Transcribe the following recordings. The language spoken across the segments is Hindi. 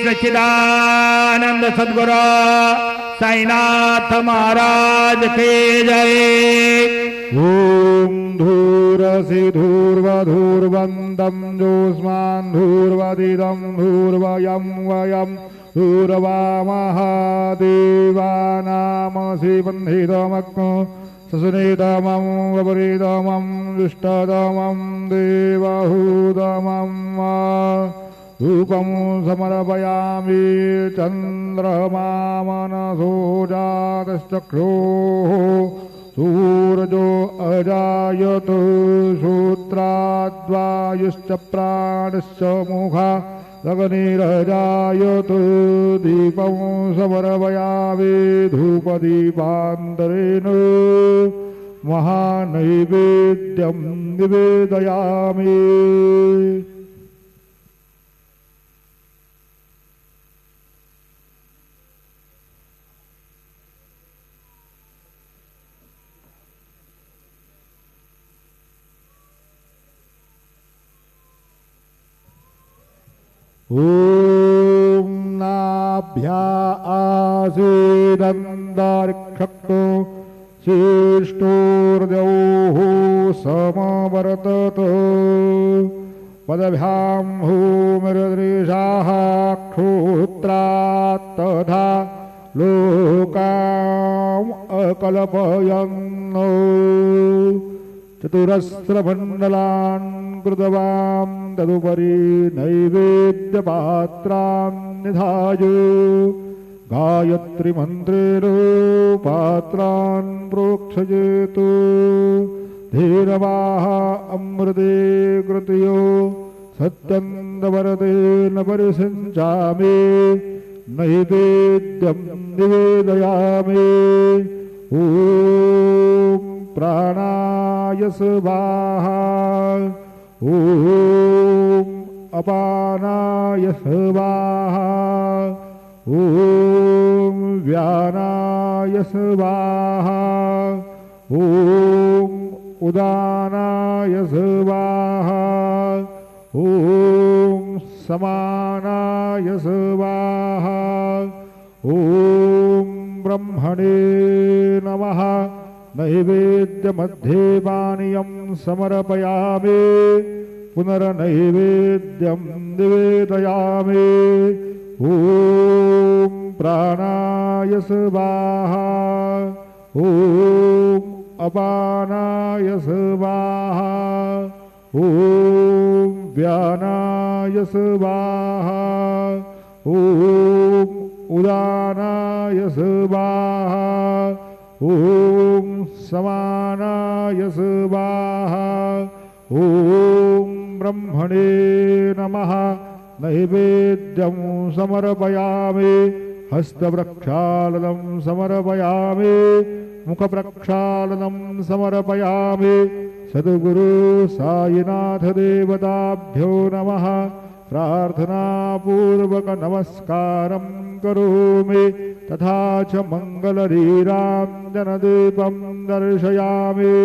सच्चिदानंद सद्गुरु साईनाथ महाराज के जय। ओम धूरसि धूर्वधूर्वन्दं जोस्मान् धूर्वदिदं धूर्वयं वयं धूर्वामहादेवानामसि बन्धितमग्नो ससुनितमं वपरितमं दुष्टतमं देवहूतमं धूपं समर्पयामि चन्द्रमामनसो जातश्चक्षुः सूरजो अजायत श्रोत्राद्वायुश्च प्राणश्च मुखा अग्निरजायत दीपं समर्पयामि धूपदीपान्तरेण महानैवेद्यं निवेदयामि। ओम नाभ्या आसीदन्तरिक्षको शिष्टोर्द्यौः समवर्तत पदभ्यां भूमिर्दृशाः क्षोत्रात् तथा लोकाम् अकल्पयन् चतुरस्रमण्डलान् कृतवां तदुपरि नैवेद्यपात्रान् निधाय गायत्रीमन्त्रेण पात्रान् प्रोक्षयेत् धीरवाः अमृते कृतयो सत्यन्तवरतेन परिसिञ्चामि नैवेद्यं निवेदयामि। ॐ प्राणाय स्वाहा ॐ अपानाय स्वाहा ॐ व्यानाय स्वाहा ॐ उदानाय स्वाहा ॐ समानाय स्वाहा ॐ ब्रह्मणे नमः। नैवेद्यमध्ये पानीयं समर्पयामि पुनर्नैवेद्यं निवेदयामि। ॐ प्राणाय स्वाहा ॐ अपानाय स्वाहा ॐ व्यानाय स्वाहा ॐ उदानाय स्वाहा ॐ समानाय स्वाहा ॐ ब्रह्मणे नमः। नैवेद्यं समर्पयामि हस्तप्रक्षालनं समर्पयामि मुखप्रक्षालनं समर्पयामि। सद्गुरु साईनाथ देवताभ्यो नमः। प्रार्थनापूर्वक नमस्कारं करोमि तथा च मङ्गलनीराञ्जनदीपं दर्शयामि।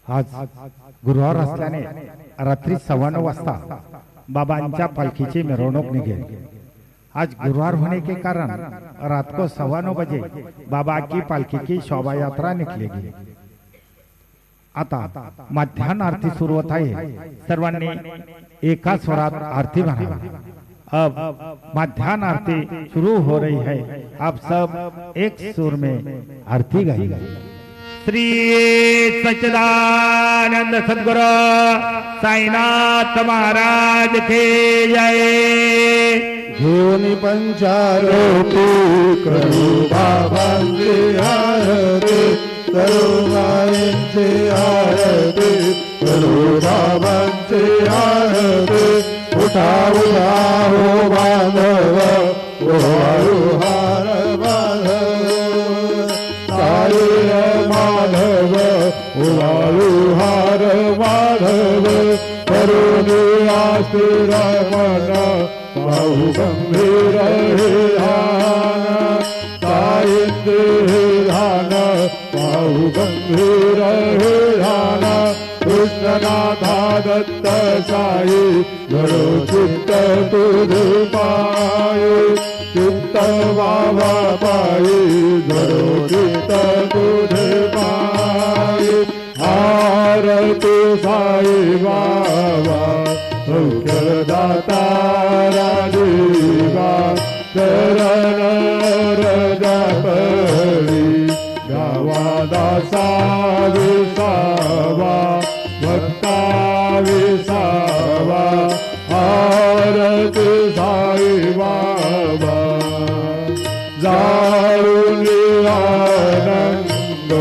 आज गुरुवार असल्याने रात्री 9:15 वाजता बाबांच्या पालखीची मिरवणूक निघेल। आज गुरुवार होने के कारण रात को 9:15 बजे बाबा की पालखी की शोभा यात्रा निकलेगी। आता मध्यान्ह आरती सुरू होत आहे। सर्वांनी एका स्वरात आरती म्हणावी। अब मध्यान्ह आरती शुरू हो रही है। आप सब एक सुर में आरती गाइए। श्री सच्चिदानंद सद्गुरु साईनाथ महाराज के जय। घेऊन पंचारती करू बाबांची आरती करू मायेंची आरती करू बाबांची आरती उठा उठा हो बांधव वाळू हार बांधव साई माधव वाळू हार माधव करून आस्थिर मन पाहू गंभीर हे ध्यान साईंचे हे ध्यान पाहू गंभीर हे ध्यान कृष्णनाथा दत्त साई घडो चित्त तुझे पाये चित्त बाबा पायी घडो चित्त तुझे पाये आरती साई बाबा सौख्यदाता राजीवा चरण रजपरी गावा दासा विसावा भक्ता विसावा आरती साई बाबा जाळून आनंद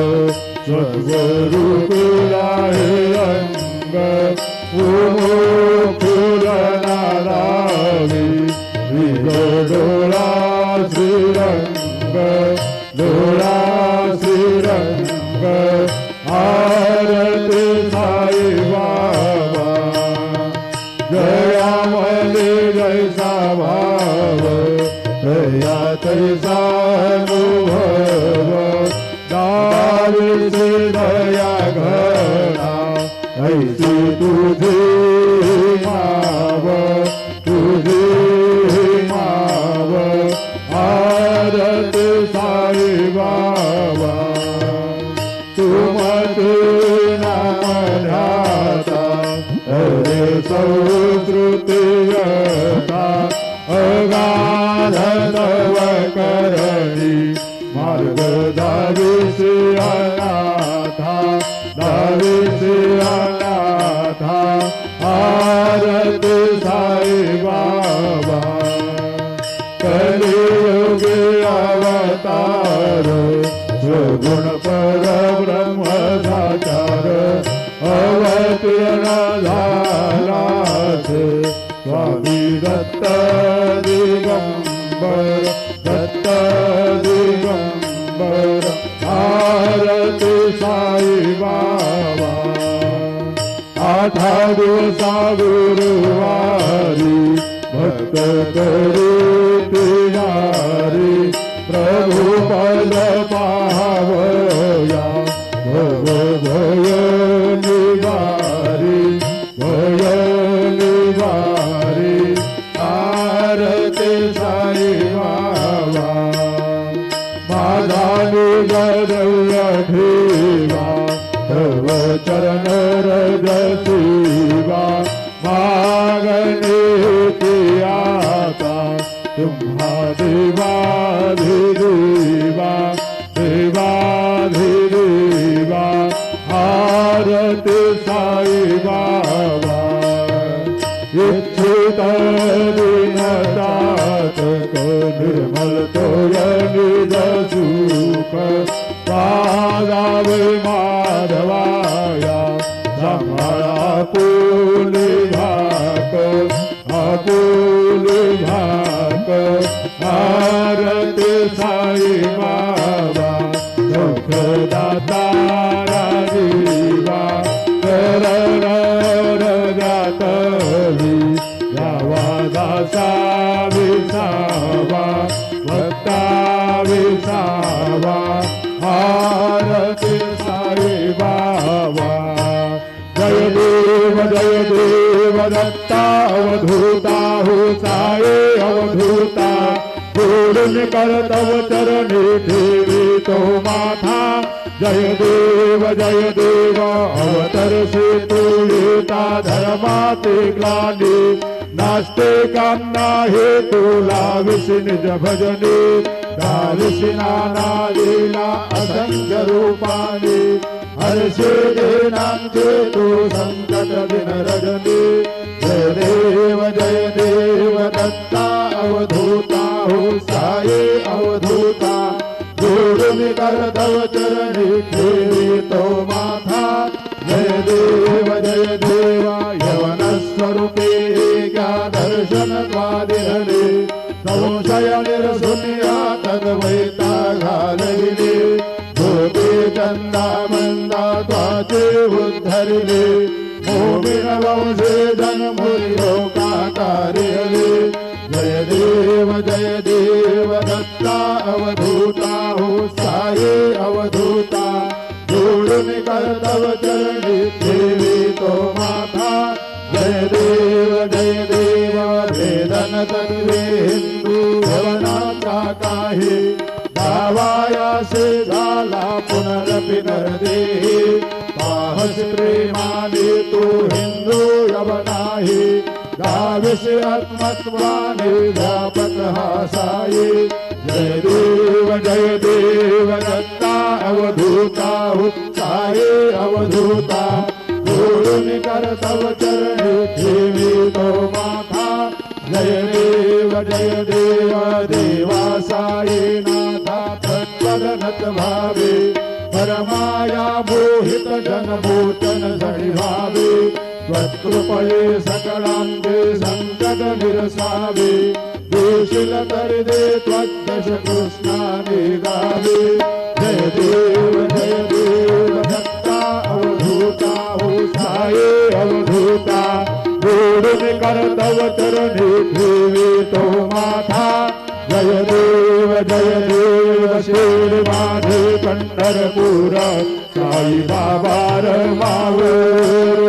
सद्गुरुकुला हे अंग फुलनारावी डोळा श्रीरंग डोळा श्रीरंग आरती साई बाबा जयामले जैसा भाव दया तैसा अनुभव दाविसी दया घडा ऐसी तुझी माव तुझी माव आरती साई बाबा तुमते नाम ध्याता हरे संस्कृतीयता अगाध तव करणी मार्ग दाविसी अनाथा दाविसी अनाथा आरती साई बाबा कलियुगी अवतार सगुण परब्रह्म साचार अवतीर्ण झाला से स्वामी दत्त दिगंबर दत्त दिगंबर आरती साई बाबा आठा दिवसा गुरुवारी भक्त करी तिनारी प्रभु पद पावया भव भय निवारी भय निवारी आरती साई बाबा माझा निगदव्य ठेवा तव चरण रज शिवा मागणे आता तुम्हा देवाधिदेवा देवाधिदेवा आरती साई बाबा इच्छित दिनतात निर्मल तोय निज सुख पादावे माधवाया सांभाळा आपुली भाक आपुली भाक आरती साई बाबा सुखदाता राजीवा चरण रजातली यावा दासा विसावा भक्ता विसावा आरती साई बाबा जय देव दत्ता अवधूता हो साई अवधूता जोडून करतव चरणी ठेवी तो माथा जय देव अवतरसे तुळीता धर्माते ग्लानी नास्ते कामना हे तुला विसी निज भजनी दाविसी नाना लीला असंख्य रूपानी हर्षे देनांचे तू संकट दिन रजनी जय देव दत्ता अवधूता कर तव चरणी ठेवी तो माथा जय देव यवन स्वरूपे क्या दर्शन द्वादिहले संशय निरसुनिया तद्वैता घालविले गोपी चंदा मंदा त्वाचे उद्धरिले मोमिन वंशे जन्मुरियो कातारिहले जय देव दत्ता अवधूता हो साये अवधूता जोडून कर तव चरणी ठेवी तो माथा जय देव वेदन तन्वे हिंदू भवनाचा काही दावायासे झाला पुनरपि नरदेही पाहस प्रेमाने तू हिंदू यवनाही गाविस आत्मत्वाने व्यापक हा साई जय देव दत्ता अवधूता हो साये अवधूता जोडून कर तव चरणी ठेवी तो माथा जय देव देवा साई नाथा तत्पदनत भावे परमाया मोहित जनभूषण झडी भावे त्वत्कृपये सकलांते संकट निरसावे देशील तरी दे त्वद्दश कृष्णाने गावे जय देव दत्ता अवधूता हो साये अवधूता जोडून कर तव चरणी ठेवी तो माथा जय देव शेर माझे पंढरपूर साई बाबार मावर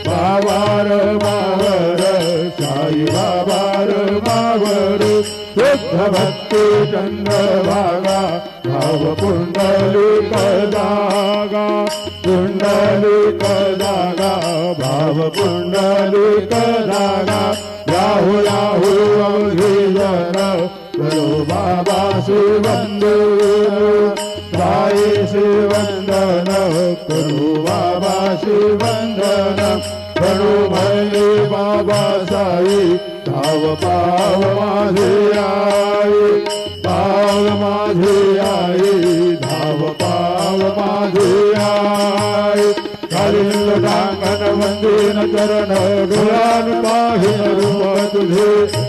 बाबार मावर साई बाबार मावर शुद्ध भक्ती चंद्रभागा भाव पुंडलिक जागा पुंडलिक जागा भाव पुंडलिक जागा याहू याहू अवघी जन करो बाबा से वंदन साई से वंदन करो बाबा से वंदन करो भले बाबा साई धाव पाव माझे आई पाव माझे आई धाव पाव माझे आई कालिंद डांगन वंदीन चरण डोळान पाहिन रूप तुझे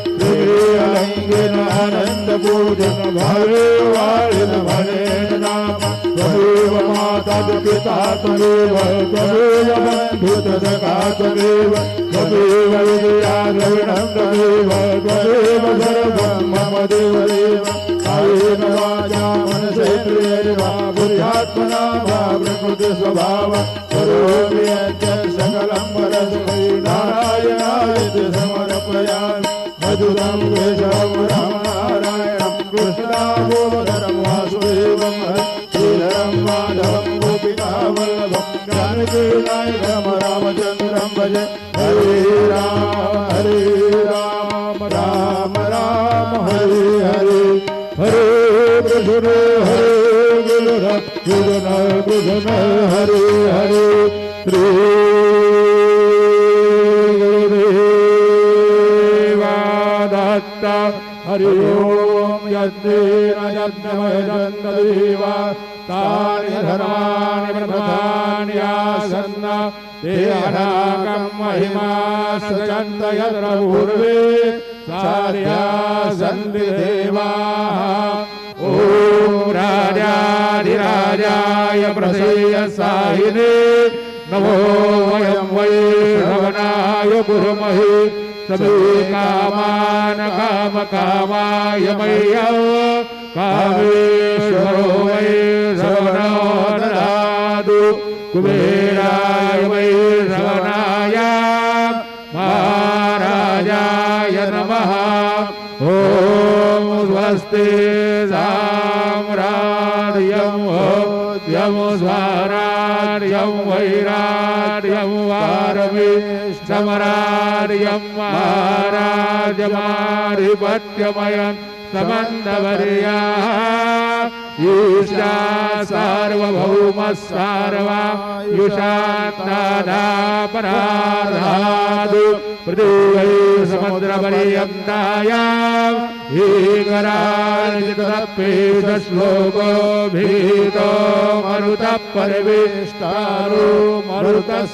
अलंगिन आनंद पूजन भावे वाळिन भनेन नाम त्वमेव माता पिता त्वमेव त्वमेव बंधुत सखा त्वमेव त्वमेव विद्या द्रविणं त्वमेव त्वमेव सर्वं मम देवदेव कायेन वाचा मनसेन्द्रियैर्वा बुद्ध्यात्मना वा प्रकृति स्वभाव करोमि यज्ञं सकलं परस्मै नारायणाय समर्पयामि मधुरं केशवं रामनारायणं कृष्णावोदरं वासुदेवं श्रीधरं माधवं गोपिकावल्लभं जानकीनायकं रामचन्द्रं भजे हरे राम राम राम हरे हरे हरे कृष्ण कृष्ण हरे हरे हरि ओम यज्ञेन यज्ञमयजन्तदेवा तानि धर्माणि प्रधानि आसन्न ते अनाकं महिमा सचन्त यत्र पूर्वे सार्यासन्ति देवाः ॐ राजाधिराजाय प्रसेयसायिने नमो वयं वै श्रवणाय कुर्महे सभी कामान काम कामाय मय्यव कामेश्वरो वै श्रवणो ददातु कुबेराय वै श्रवणाय महाराजाय नमः ॐ स्वस्ति साम्राज्यं यं स्वाराज्यं वैराज्यं वारमे समरार्यं महाराजमाधिपत्यमयं समन्तवर्याः ईशा सार्वभौमः सार्वायुषान्तादापराधादु पृथिवी समुद्रपर्यन्तायां ईकराजितपेशश्लोको भीतो मरुतः परिवेष्टारो मरुतस्यावसंगृहे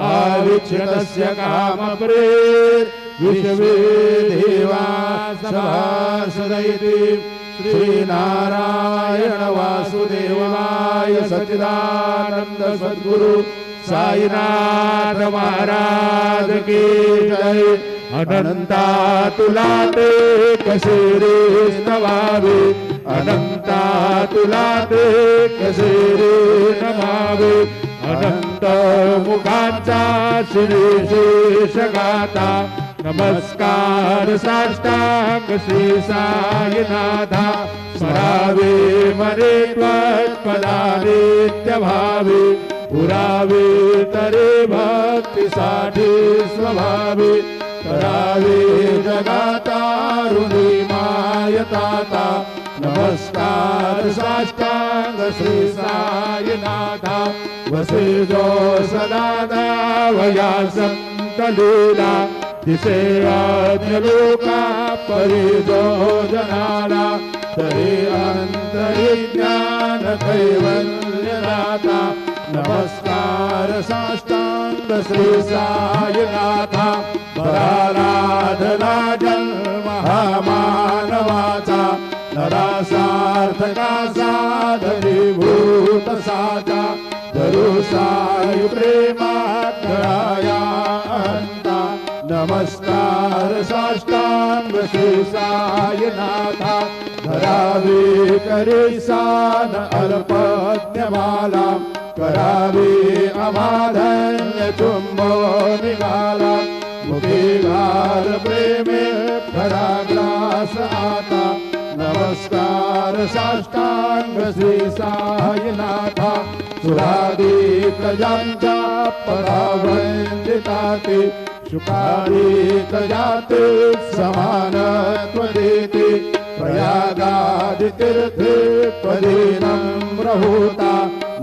आविच्यतस्य कामप्रेर्विश्वे देवा सभासदैति श्रीनारायण वासुदेवाय सच्चिदानंद सद्गुरु साईनाथ महाराज की जय। अनंता तुला ते कसे रे नमावे, अनंता तुला ते कसे रे नमावे, अनंत मुखांचा श्री शेष गाता नमस्कार साष्टांग श्री साईनाथा। स्मरावे मरे त्वत्पदादित्य भावे, पुरावे तरे भक्तीसाठी स्वभावे, करावे जगातारुणी मायताता। नमस्कार साष्टांग श्री साईनाथा। वसे जो सदा दावया संत लीला, जिसे आज्ञ लोका परिजो जनाला, तरी अंतर्ज्ञान कैवल्य दाता। नमस्कार साष्टांग श्री साईनाथा। पराराधना जन्म हा मानवाचा, नरासार्थका साधनीभूत साचा। धरू साई प्रेमात गळाया अंता। नमस्कार साष्टांग श्री साईनाथा। धरावे करी सान अल्पज्ञमाला, करावे अमाधन्य चुंबो निघाला। मुखी घाल प्रेमे घराग्रास आता। नमस्कार साष्टांग श्री साईनाथा। सुरादी प्रजांच्या परावंदिताते, शुकादी प्रजाते समानत्व देते। प्रयागादि तीर्थे पदी नम्र होता।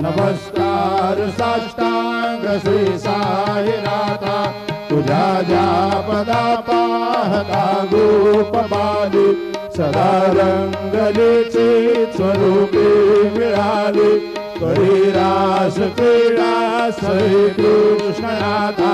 नमस्कार साष्टांग श्री साईनाथा। तुझ्या ज्या पदा पाहता गोपबाली, सदा रंगलीची स्वरूपे मिळाली। करी रास क्रीडा श्री कृष्णनाथा।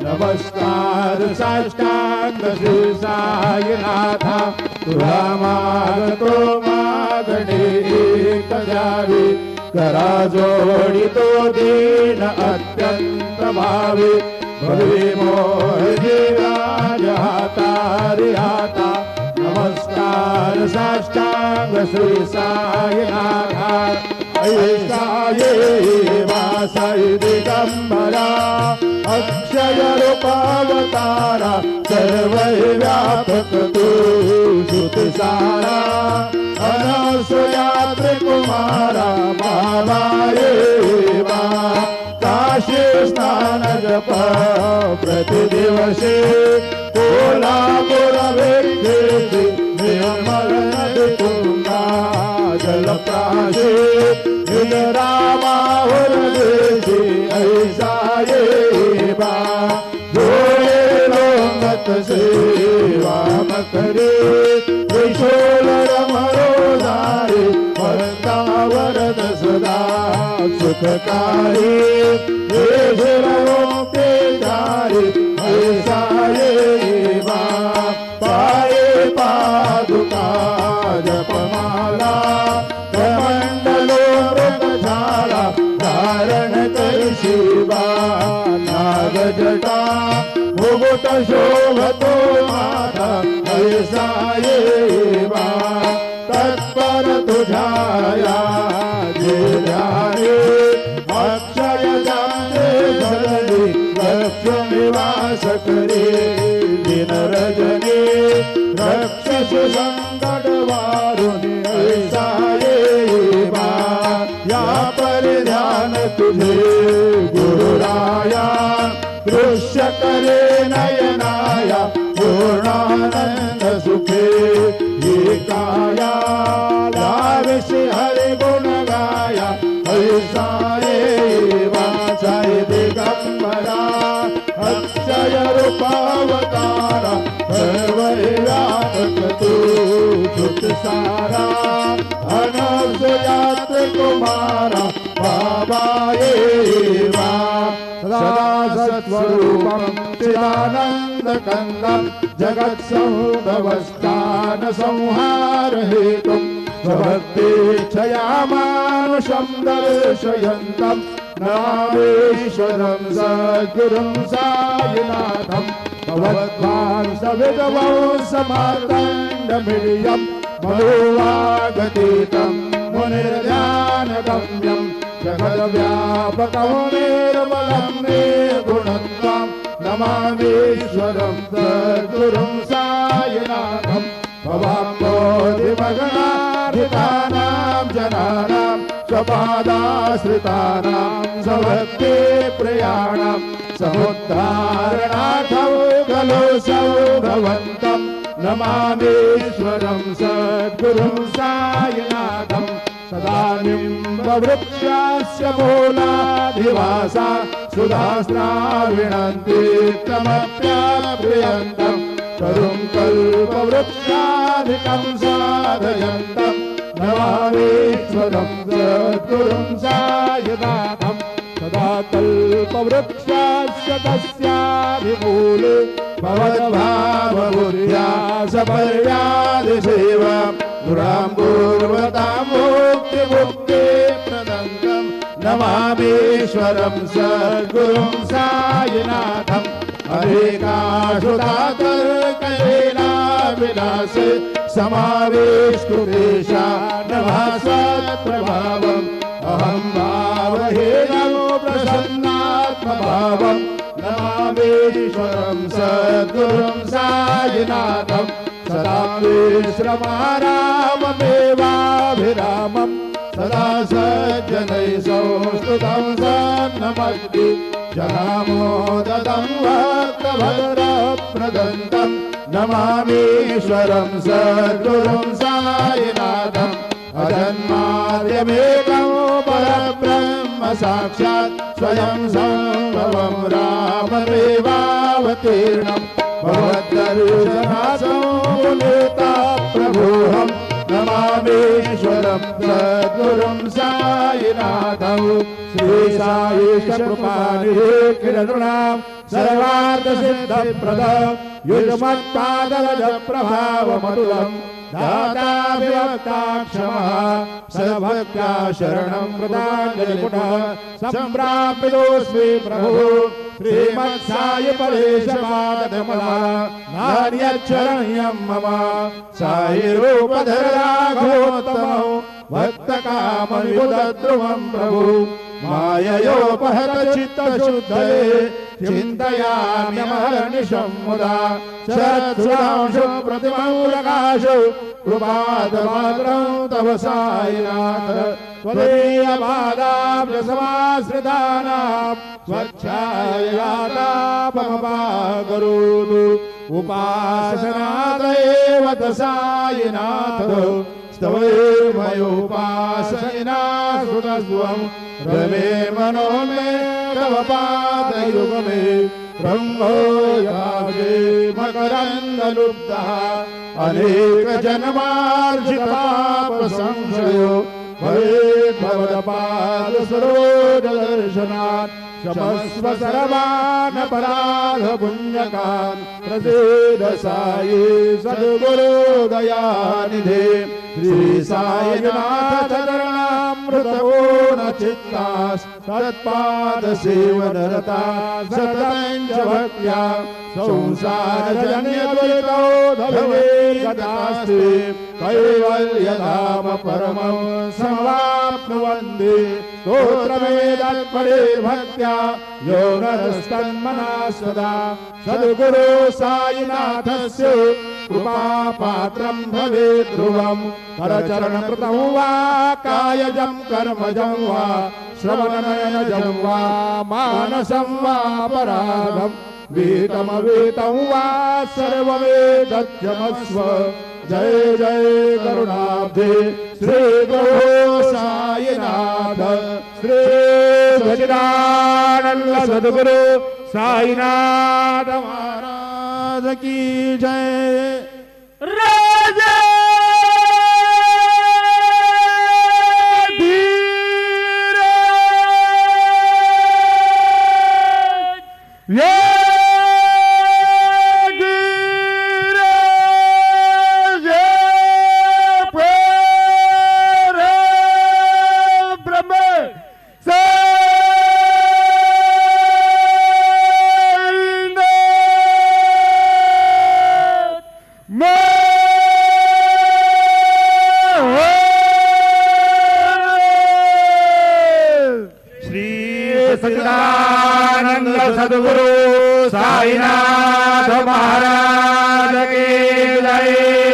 नमस्कार साष्टांग श्री साईनाथा। तुला मागतो मागणी एक द्यावी, करा जोडी तो दीन अत्यंत भावी। भगवी मोहजी राज हातारी हाता। नमस्कार साष्टांग श्री साईनाथा। ऐसा ये वासाई दिगंबरा, अक्षय रूपावतारा। सर्व व्यापक तू श्रुत सारा, अनसुया त्रिकुमारा। बाबा ये बा काशी स्नान जप प्रतिदिवसे, कोल्हापूर भेटे निर्मल नदी तुंगा जलप्राशी। रामावर देशी ऐसा ये बा, जोडे लोंगत सेवा मकरे। त्रिशूल रमरो दारे, वरदावरद सदा सुखकारी। देशरों के जारी ऐसा ये बा, पाये पादुका जपमाला। कमंडलो मृगशाला, धारण करी शिवा नाग जटा। मुकुट शोभतो माता ऐसा ये बा, तत्पर तुझाया जे ध्याने। अक्षय जाते धरणी लक्ष्मी वास करे। दिन रजनी रक्षसु संकट वारुणी ऐसा ये बा। या परिधान तुझे गुरुराया, दृश्य करे नयनाया। पूर्णानंद सुखे ये काया, लाविशी हरि गुण गाया ऐसा ये बा। साई दिगंबरा, अक्षय रूपावतारा। सर्व व्यापक तू छुट सारा अनसुयात कुमारा बाबा येवा सदा सत्स्वरूपं चिदानंद कंदं जगत्संभवस्थान संहार हेतुं स्वभक्तिच्छया मानुषं दर्शयन्तं नामेश्वरं सद्गुरुं साईनाथं भगवद्वांसविदवंसमार्तण्डमिलियं मनोवागतीतं मुनिर्ध्यानगम्यं जगद्व्यापकं निर्मलं निर्गुणत्वं नमामीश्वरं सद्गुरुं साईनाथं भवाम्बोधिमगनाधितानां जनानां स्वपादाश्रितानां स्वभक्ति प्रियाणां समुद्धारणार्थं खलु सौभवन्तं नमामीश्वरं सद्गुरुं साईनाथं सदा निम्बवृक्षस्य मूलाधिवासा सुधास्राविणन्ति तमप्याप्रियन्तं करुं कल्पवृक्षाधिकं साधयन्तं नमामीश्वरं सद्गुरुं साईनाथं सदा कल्पवृक्षस्य तस्याभिमूले भवद्भावबुद्ध्या सपर्यादिसेवा दुराम्बूर्वतां मुक्तिप्रदन्तं नमामीश्वरं सद्गुरुं साईनाथम् अनेकाशुधातर्कलीलाविलासे समावेष्टुदेशा नभासत्प्रभावम् अहं भावहीनं प्रसन्नात्मभावं नमामीश्वरं सद्गुरुं साईनाथं सदा विश्रमाराममेवाभिरामं सदा सज्जनैः संस्तुतं सन्नमग्नि जनामोदतं भक्तभद्रप्रदन्तं नमामीश्वरं सद्गुरुं साईनाथम् अजन्माद्यमेकं परब्रह्म साक्षात् स्वयं सम्भवं राममेवावतीर्णं भगवद्दर्शनासमुनेता प्रभुहं नमामीश्वरं सद्गुरुं साईनाथं श्री साईशकृपानिधे किरणृणां सर्वार्थसिद्धप्रद युष्मत्पादरज प्रभावमतुलं दाताभिवक्ता क्षमः सर्वभक्त्या शरणं कृताञ्जलिपुटः सम्प्राप्तोऽस्मि प्रभु श्रीमत्साई परेशपादकमला नान्यच्छरणीयं मम साई रूपधर राघवोत्तमो भक्तकामविबुधध्रुवं प्रभु माययोपहत चित्तशुद्धये चिन्तयाम्यमहर्निशं मुदा शरत्सुधांशु प्रतिमं प्रकाशो कृपादमात्रं तव साईनाथ त्वदीयपादाब्जसमाश्रितानां स्वच्छायातापमपाकरोतु उपासनादेव त साईनाथ स्तवैर्मयोपासना सुतस्त्वं रमे मनो मे तव पादयुगमे ब्रह्मो यागे मकरन्दलुब्धः अनेकजन्मार्जितपापसंशयो भवेद्भवदपादसरोजदर्शनात् क्षमस्व सर्वानपराधपुण्यकान् प्रसीद साई सद्गुरो दयानिधे श्री साईनाथ चरणामृतपूर्णचित्तास्तत्पादसेवनरता सततं च भक्त्या संसारजन्यद्वैतो धवेगतास्ते कैवल्यधाम परमं समाप्नुवन्ति स्तोत्रमेतत्परे भक्त्या यो नरस्तन्मना सदा सद्गुरो साईनाथस्य कृपापात्रं भवेत् ध्रुवं करचरणकृतं वा कायजं कर्मजं वा श्रवणनयनजं वा मानसं वा परागं वीतमवीतं वा सर्ववेदक्षमस्व जय जय करुणाब्धे श्री गुरु साईनाथ श्री सच्चिदानंद सद्गुरु साईनाथ महाराज महाराज की जय। राजा सच्चिदानंद सद्गुरु साईनाथ महाराज की जय।